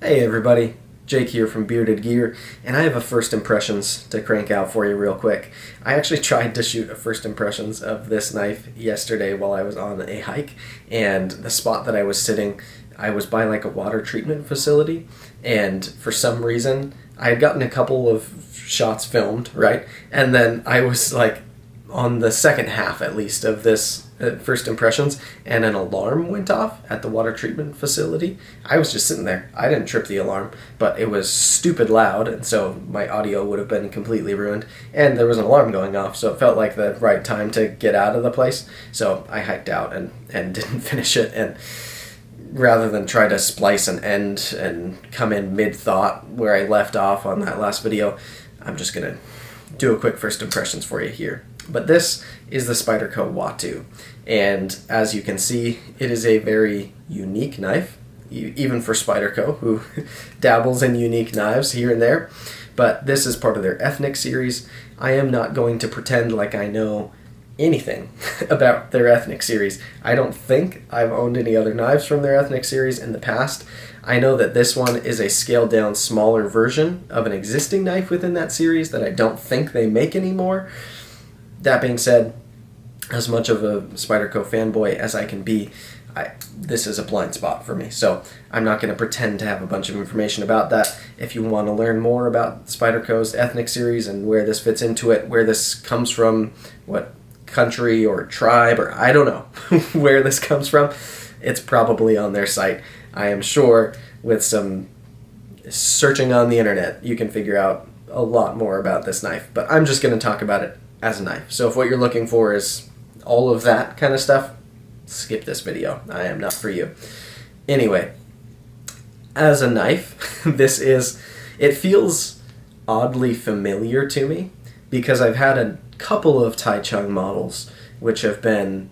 Hey everybody, Jake here from Bearded Gear, and I have a first impressions to crank out for you real quick. I actually tried to shoot a first impressions of this knife yesterday while I was on a hike, and the spot that I was sitting, I was by like a water treatment facility, and for some reason, I had gotten a couple of shots filmed, right? And then I was like on the second half at least of this first impressions, and an alarm went off at the water treatment facility. I was just sitting there. I didn't trip the alarm, but it was stupid loud, and so my audio would have been completely ruined, and there was an alarm going off, so it felt like the right time to get out of the place. So I hiked out and didn't finish it, and rather than try to splice an end and come in mid-thought where I left off on that last video, I'm just going to do a quick first impressions for you here. But this is the Spyderco Watu, and as you can see, it is a very unique knife, even for Spyderco, who dabbles in unique knives here and there. But this is part of their ethnic series. I am not going to pretend like I know anything about their ethnic series. I don't think I've owned any other knives from their ethnic series in the past. I know that this one is a scaled down smaller version of an existing knife within that series that I don't think they make anymore. That being said, as much of a Spyderco fanboy as I can be, this is a blind spot for me. So I'm not going to pretend to have a bunch of information about that. If you want to learn more about Spyderco's ethnic series and where this fits into it, where this comes from, what country or tribe, or I don't know where this comes from, it's probably on their site. I am sure with some searching on the internet, you can figure out a lot more about this knife. But I'm just going to talk about it as a knife. So if what you're looking for is all of that kind of stuff, skip this video. I am not for you. Anyway, as a knife, it feels oddly familiar to me because I've had a couple of Tai Chung models which have been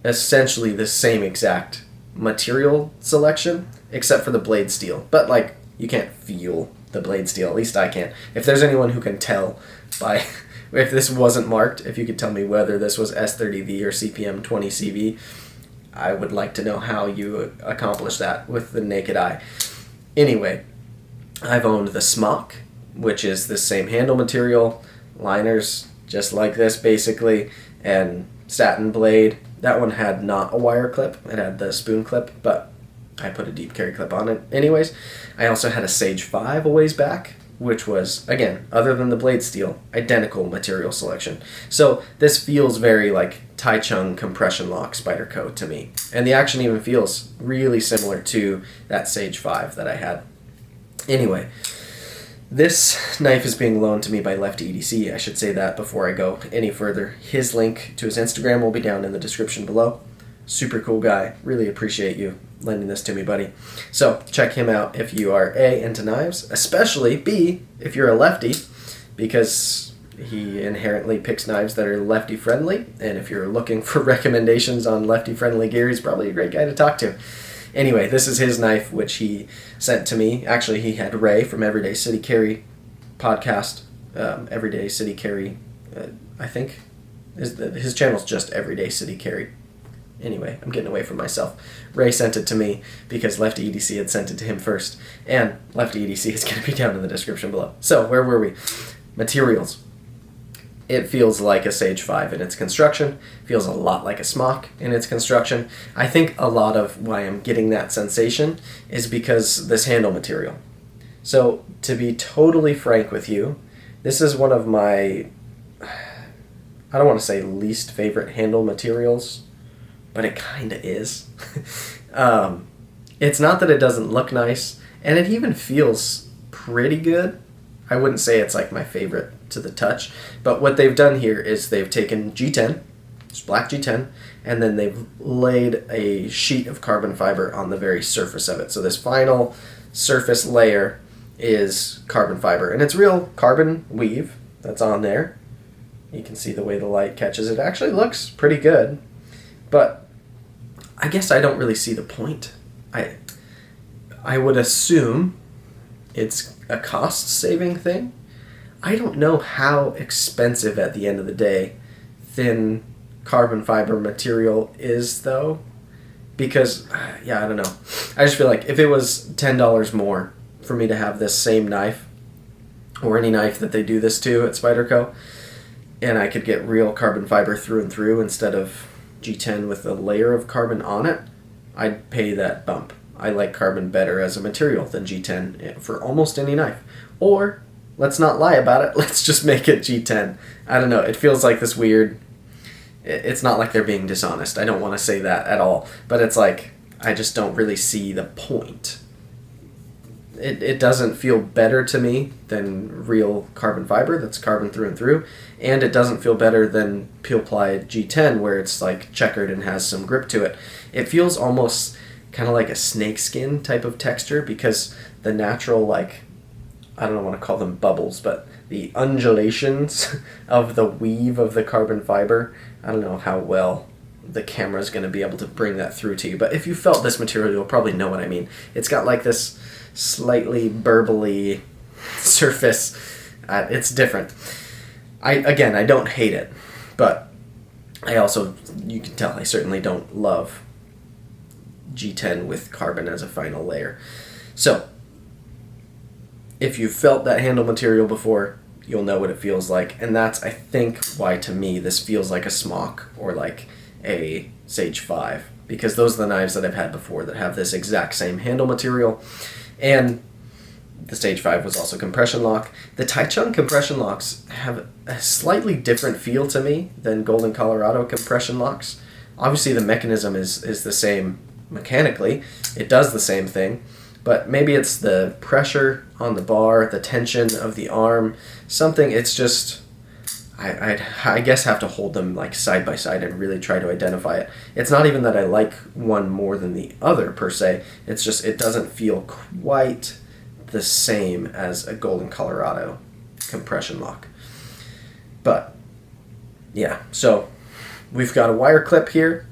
essentially the same exact material selection except for the blade steel. But like, you can't feel the blade steel, at least I can't. If there's anyone who can tell by if this wasn't marked, if you could tell me whether this was S30V or CPM 20CV, I would like to know how you accomplish that with the naked eye. Anyway, I've owned the Smock, which is the same handle material, liners just like this basically, and satin blade. That one had not a wire clip, it had the spoon clip, but I put a deep carry clip on it anyways. I also had a Sage 5 a ways back, which was, again, other than the blade steel, identical material selection. So this feels very like Tai Chung compression lock Spyderco to me. And the action even feels really similar to that Sage 5 that I had. Anyway, this knife is being loaned to me by Lefty EDC. I should say that before I go any further. His link to his Instagram will be down in the description below. Super cool guy. Really appreciate you lending this to me, buddy. So check him out if you are A, into knives, especially B, if you're a lefty, because he inherently picks knives that are lefty friendly, and if you're looking for recommendations on lefty friendly gear, he's probably a great guy to talk to. Anyway, this is his knife which he sent to me. Actually, he had Ray from Everyday City Carry podcast, Everyday City Carry, I think his channel's just Everyday City Carry. Anyway, I'm getting away from myself. Ray sent it to me because Lefty EDC had sent it to him first. And Lefty EDC is going to be down in the description below. So, where were we? Materials. It feels like a Sage 5 in its construction. Feels a lot like a Smock in its construction. I think a lot of why I'm getting that sensation is because this handle material. So, to be totally frank with you, this is one of my, I don't want to say least favorite handle materials, but it kind of is. It's not that it doesn't look nice, and it even feels pretty good. I wouldn't say it's like my favorite to the touch, but what they've done here is they've taken G10, it's black G10, and then they've laid a sheet of carbon fiber on the very surface of it. So this final surface layer is carbon fiber, and it's real carbon weave that's on there. You can see the way the light catches it. It actually looks pretty good. But I guess I don't really see the point. I would assume it's a cost-saving thing. I don't know how expensive at the end of the day thin carbon fiber material is, though. Because, yeah, I don't know. I just feel like if it was $10 more for me to have this same knife, or any knife that they do this to at Spyderco, and I could get real carbon fiber through and through instead of G10 with a layer of carbon on it, I'd pay that bump. I like carbon better as a material than G10 for almost any knife. Or, let's not lie about it, let's just make it G10. I don't know, it feels like this weird... It's not like they're being dishonest. I don't want to say that at all. But it's like, I just don't really see the point. It doesn't feel better to me than real carbon fiber that's carbon through and through. And it doesn't feel better than Peel Ply G10 where it's like checkered and has some grip to it. It feels almost kind of like a snakeskin type of texture because the natural, like, I don't want to call them bubbles, but the undulations of the weave of the carbon fiber, I don't know how well the camera is going to be able to bring that through to you. But if you felt this material, you'll probably know what I mean. It's got like this slightly burbly surface. It's different. I don't hate it, but I also, you can tell, I certainly don't love G10 with carbon as a final layer. So, if you've felt that handle material before, you'll know what it feels like. And that's, I think, why to me this feels like a smock or like a Sage 5. Because those are the knives that I've had before that have this exact same handle material. And the Sage 5 was also compression lock. The Taichung compression locks have a slightly different feel to me than Golden Colorado compression locks. Obviously the mechanism is the same mechanically. It does the same thing. But maybe it's the pressure on the bar, the tension of the arm, something. It's just, I guess have to hold them like side by side and really try to identify it. It's not even that I like one more than the other per se. It's just it doesn't feel quite the same as a Golden Colorado compression lock. But yeah, so we've got a wire clip here.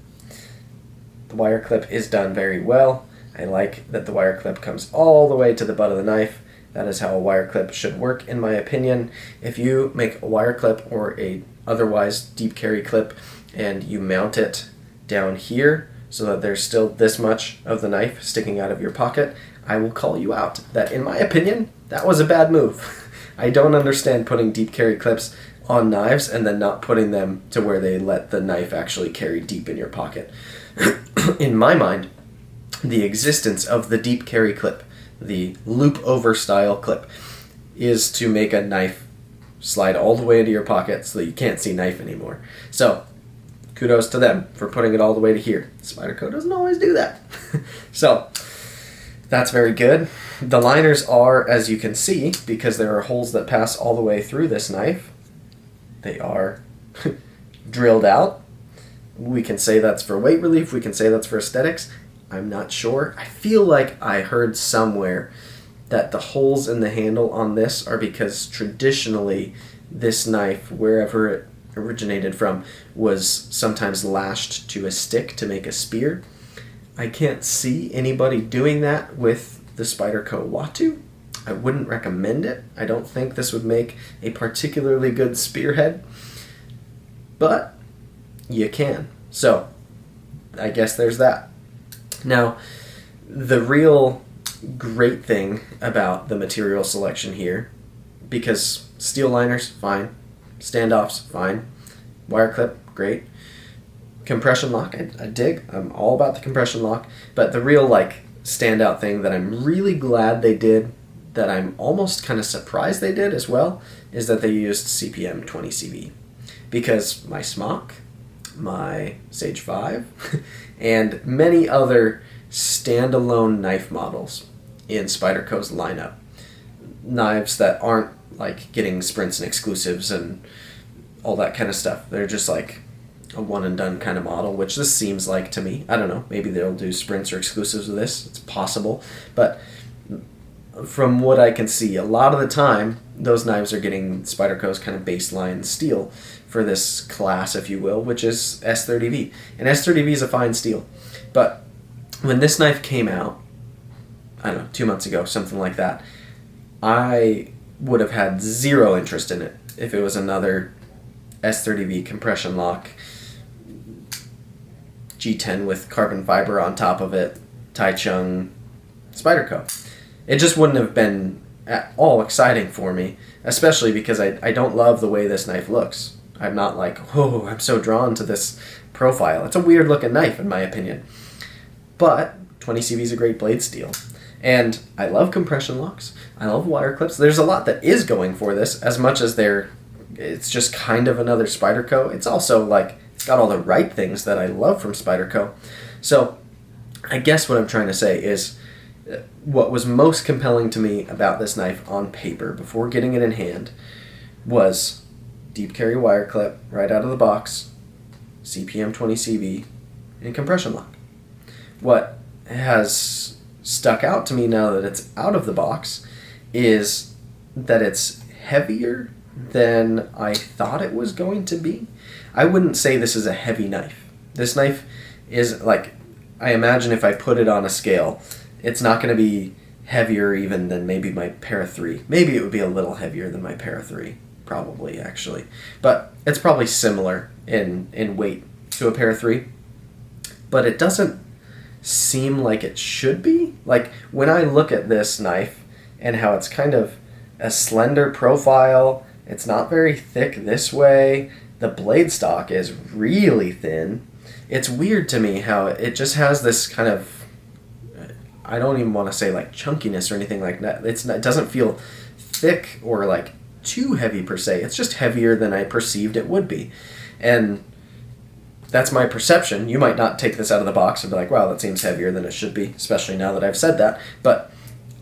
The wire clip is done very well. I like that the wire clip comes all the way to the butt of the knife. That is how a wire clip should work, in my opinion. If you make a wire clip or a otherwise deep carry clip and you mount it down here so that there's still this much of the knife sticking out of your pocket, I will call you out. That, in my opinion, that was a bad move. I don't understand putting deep carry clips on knives and then not putting them to where they let the knife actually carry deep in your pocket. In my mind, the existence of the deep carry clip, the loop over style clip, is to make a knife slide all the way into your pocket so that you can't see knife anymore. So, kudos to them for putting it all the way to here. Spyderco doesn't always do that. So, that's very good. The liners are, as you can see, because there are holes that pass all the way through this knife, they are drilled out. We can say that's for weight relief, we can say that's for aesthetics. I'm not sure. I feel like I heard somewhere that the holes in the handle on this are because traditionally this knife, wherever it originated from, was sometimes lashed to a stick to make a spear. I can't see anybody doing that with the Spyderco Watu. I wouldn't recommend it. I don't think this would make a particularly good spearhead, but you can. So, I guess there's that. Now, the real great thing about the material selection here, because steel liners, fine. Standoffs, fine. Wire clip, great. Compression lock, I dig. I'm all about the compression lock. But the real, standout thing that I'm really glad they did, that I'm almost kind of surprised they did as well, is that they used CPM 20CV. Because my smock, my Sage 5, and many other standalone knife models in Spyderco's lineup. Knives that aren't getting sprints and exclusives and all that kind of stuff. They're just like a one and done kind of model, which this seems like to me. I don't know, maybe they'll do sprints or exclusives with this. It's possible. But from what I can see, a lot of the time, those knives are getting Spyderco's kind of baseline steel for this class, if you will, which is S30V. And S30V is a fine steel. But when this knife came out, I don't know, 2 months ago, something like that, I would have had zero interest in it if it was another S30V compression lock, G10 with carbon fiber on top of it, Taichung, Spyderco. it just wouldn't have been at all exciting for me, especially because I don't love the way this knife looks. I'm not like, oh, I'm so drawn to this profile. It's a weird looking knife in my opinion. But 20CV is a great blade steel. And I love compression locks. I love wire clips. There's a lot that is going for this, as much as it's just kind of another Spyderco. It's also like, it's got all the right things that I love from Spyderco. So I guess what I'm trying to say is what was most compelling to me about this knife on paper before getting it in hand was deep carry wire clip right out of the box, CPM 20CV, and compression lock. What has stuck out to me now that it's out of the box is that it's heavier than I thought it was going to be. I wouldn't say this is a heavy knife. This knife is like, I imagine if I put it on a scale, it's not going to be heavier even than maybe my Para 3. Maybe it would be a little heavier than my Para 3, probably actually. But it's probably similar in weight to a Para 3. But it doesn't seem like it should be. Like when I look at this knife and how it's kind of a slender profile, it's not very thick this way, the blade stock is really thin. It's weird to me how it just has this kind of, I don't even want to say like chunkiness or anything like that. It doesn't feel thick or like too heavy per se. It's just heavier than I perceived it would be. And that's my perception. You might not take this out of the box and be like, wow, that seems heavier than it should be, especially now that I've said that. But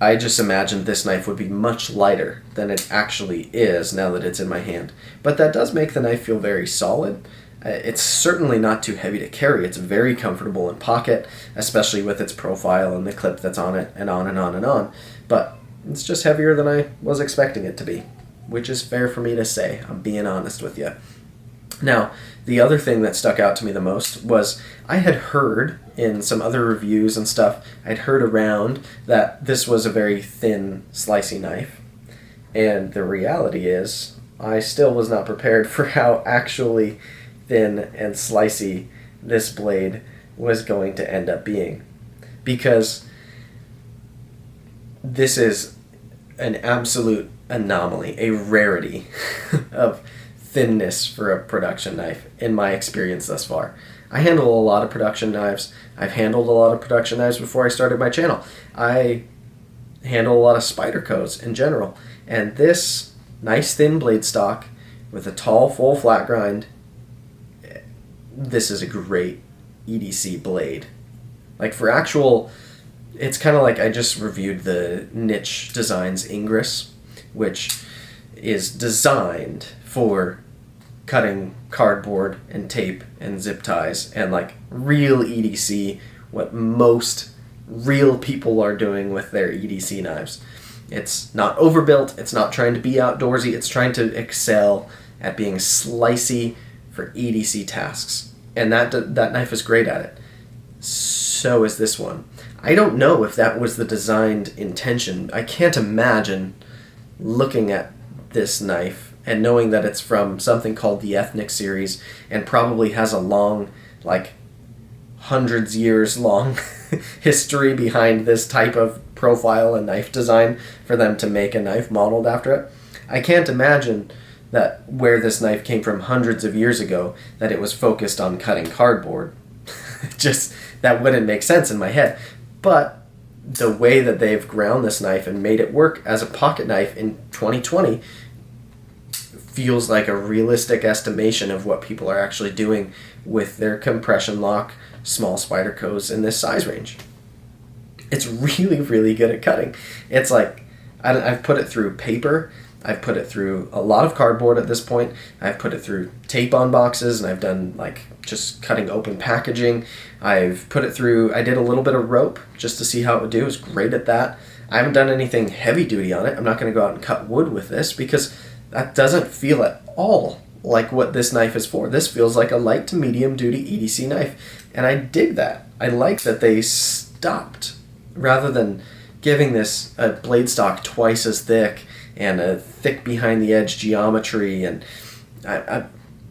I just imagined this knife would be much lighter than it actually is now that it's in my hand. But that does make the knife feel very solid. It's certainly not too heavy to carry. It's very comfortable in pocket, especially with its profile and the clip that's on it, and on and on and on. But it's just heavier than I was expecting it to be, which is fair for me to say. I'm being honest with you. Now, the other thing that stuck out to me the most was I had heard in some other reviews and stuff, I'd heard around that this was a very thin, slicey knife. And the reality is, I still was not prepared for how actually thin and slicey this blade was going to end up being. Because this is an absolute anomaly, a rarity of thinness for a production knife in my experience thus far. I handle a lot of production knives. I've handled a lot of production knives before I started my channel. I handle a lot of Spydercos in general. And this nice thin blade stock with a tall full flat grind, this is a great EDC blade. Like for actual, it's kind of like I just reviewed the Niche Designs Ingress, which is designed for cutting cardboard and tape and zip ties and like real EDC, what most real people are doing with their EDC knives. It's not overbuilt, it's not trying to be outdoorsy, it's trying to excel at being slicey for EDC tasks. And that knife is great at it. So is this one. I don't know if that was the designed intention. I can't imagine looking at this knife and knowing that it's from something called the Ethnic series and probably has a long, like hundreds years long history behind this type of profile and knife design for them to make a knife modeled after it. I can't imagine that where this knife came from hundreds of years ago, that it was focused on cutting cardboard. Just, that wouldn't make sense in my head. But the way that they've ground this knife and made it work as a pocket knife in 2020 feels like a realistic estimation of what people are actually doing with their compression lock small Spydercos in this size range. It's really, really good at cutting. It's like, I've put it through paper, I've put it through a lot of cardboard at this point, I've put it through tape on boxes, and I've done like just cutting open packaging. I've put it through, I did a little bit of rope just to see how it would do. It was great at that. I haven't done anything heavy duty on it. I'm not going to go out and cut wood with this because that doesn't feel at all like what this knife is for. This feels like a light to medium duty EDC knife. And I dig that. I like that they stopped rather than giving this a blade stock twice as thick and a thick behind the edge geometry. And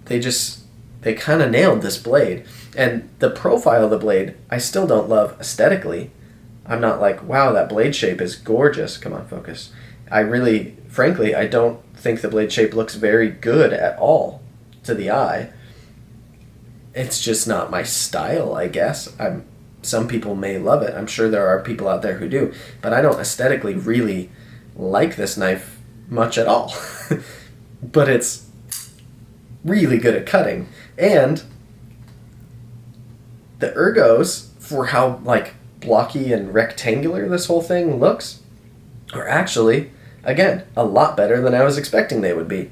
they kind of nailed this blade. And the profile of the blade, I still don't love aesthetically, I'm not like, wow, that blade shape is gorgeous. Come on, focus. I really, frankly, I don't think the blade shape looks very good at all to the eye. It's just not my style, I guess. Some people may love it. I'm sure there are people out there who do, but I don't aesthetically really like this knife much at all. But it's really good at cutting. And the ergos, for how like blocky and rectangular this whole thing looks, are actually, again, a lot better than I was expecting they would be.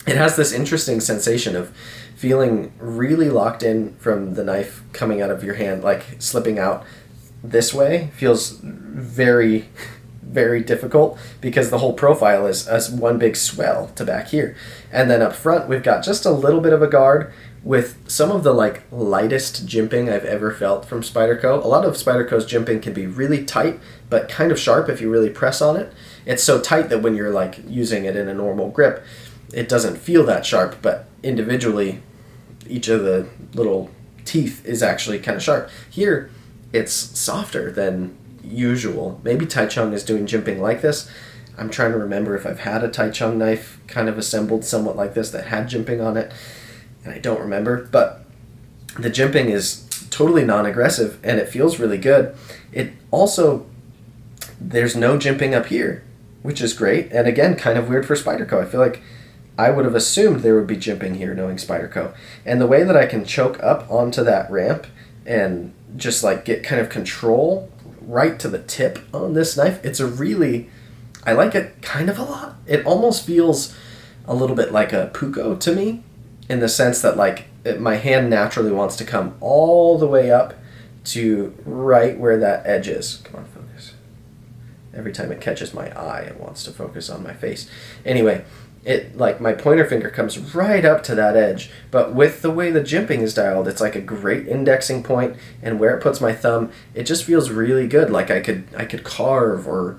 It has this interesting sensation of feeling really locked in from the knife coming out of your hand, like slipping out this way feels very, very difficult because the whole profile is as one big swell to back here. And then up front, we've got just a little bit of a guard with some of the like lightest jimping I've ever felt from Spyderco. A lot of Spyderco's jimping can be really tight, but kind of sharp if you really press on it. It's so tight that when you're like using it in a normal grip, it doesn't feel that sharp, but individually, each of the little teeth is actually kind of sharp. Here, it's softer than usual. Maybe Taichung is doing jimping like this. I'm trying to remember if I've had a Taichung knife kind of assembled somewhat like this that had jimping on it, and I don't remember. But the jimping is totally non-aggressive, and it feels really good. It also, there's no jimping up here, which is great, and again, kind of weird for Spyderco. I feel like I would have assumed there would be jimping here knowing Spyderco. And the way that I can choke up onto that ramp and just like get kind of control right to the tip on this knife, it's a really, I like it kind of a lot. It almost feels a little bit like a puko to me, in the sense that like my hand naturally wants to come all the way up to right where that edge is. Come on, focus. Every time it catches my eye, it wants to focus on my face. Anyway, it like my pointer finger comes right up to that edge, but with the way the jimping is dialed, it's like a great indexing point, and where it puts my thumb, it just feels really good. Like I could carve, or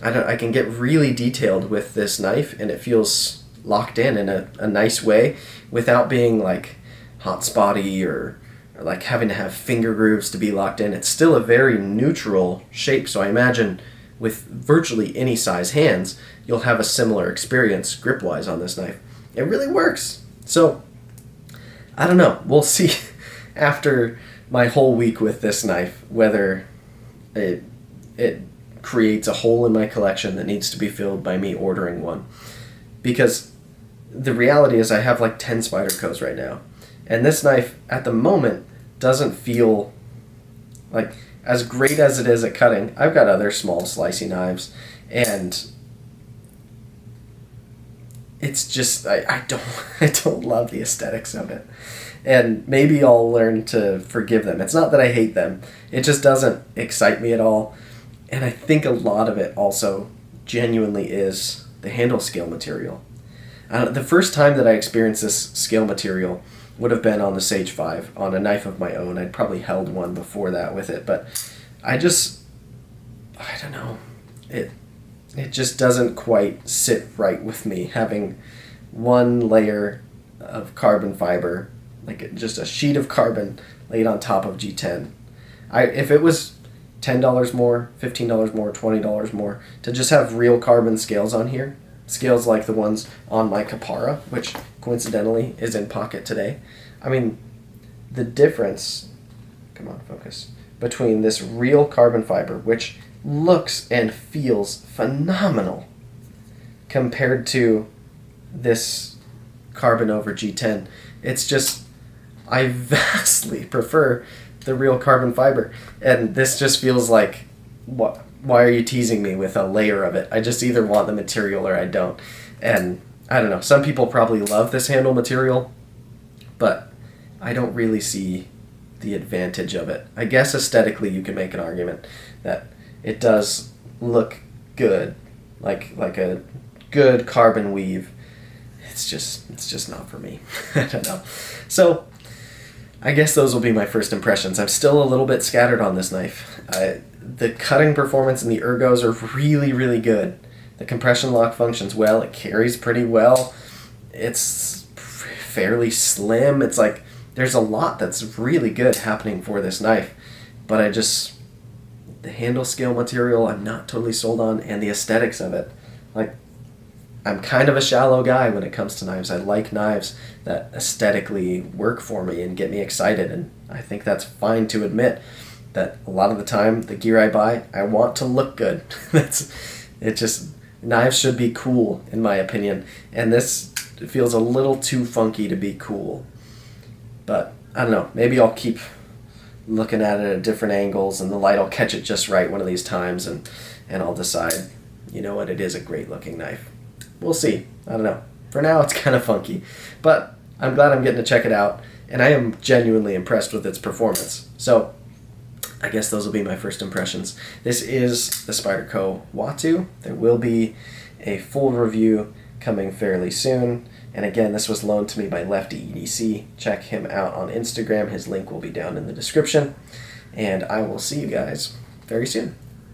I can get really detailed with this knife, and it feels locked in a nice way without being like hot spotty or like having to have finger grooves to be locked in. It's still a very neutral shape, so I imagine with virtually any size hands, you'll have a similar experience grip-wise on this knife. It really works. So, I don't know. We'll see after my whole week with this knife whether it creates a hole in my collection that needs to be filled by me ordering one. Because the reality is I have like 10 Spydercos right now. And this knife, at the moment, doesn't feel like as great as it is at cutting. I've got other small slicey knives, and it's just I don't love the aesthetics of it. And maybe I'll learn to forgive them. It's not that I hate them. It just doesn't excite me at all. And I think a lot of it also genuinely is the handle scale material. The first time that I experienced this scale material would have been on the Sage 5, on a knife of my own. I'd probably held one before that with it, but I don't know. It just doesn't quite sit right with me, having one layer of carbon fiber, like just a sheet of carbon laid on top of G10. If it was $10 more, $15 more, $20 more, to just have real carbon scales on here, scales like the ones on my Capara, which coincidentally is in pocket today. I mean, the difference, come on, focus, between this real carbon fiber, which looks and feels phenomenal, compared to this carbon over G10. It's just, I vastly prefer the real carbon fiber. And this just feels like, what? Why are you teasing me with a layer of it? I just either want the material or I don't. And I don't know, some people probably love this handle material, but I don't really see the advantage of it. I guess aesthetically you can make an argument that it does look good, like a good carbon weave. It's just not for me. I don't know. So I guess those will be my first impressions. I'm still a little bit scattered on this knife. The cutting performance and the ergos are really, really good. The compression lock functions well. It carries pretty well. It's fairly slim. It's like there's a lot that's really good happening for this knife. But the handle scale material I'm not totally sold on, and the aesthetics of it. Like, I'm kind of a shallow guy when it comes to knives. I like knives that aesthetically work for me and get me excited, and I think that's fine to admit that a lot of the time the gear I buy, I want to look good. Knives should be cool in my opinion, and this feels a little too funky to be cool. But I don't know, maybe I'll keep looking at it at different angles and the light will catch it just right one of these times, and I'll decide, you know what, it is a great looking knife. We'll see. I don't know. For now, it's kind of funky. But I'm glad I'm getting to check it out, and I am genuinely impressed with its performance. So I guess those will be my first impressions. This is the Spyderco Watu. There will be a full review coming fairly soon. And again, this was loaned to me by Lefty EDC. Check him out on Instagram. His link will be down in the description. And I will see you guys very soon.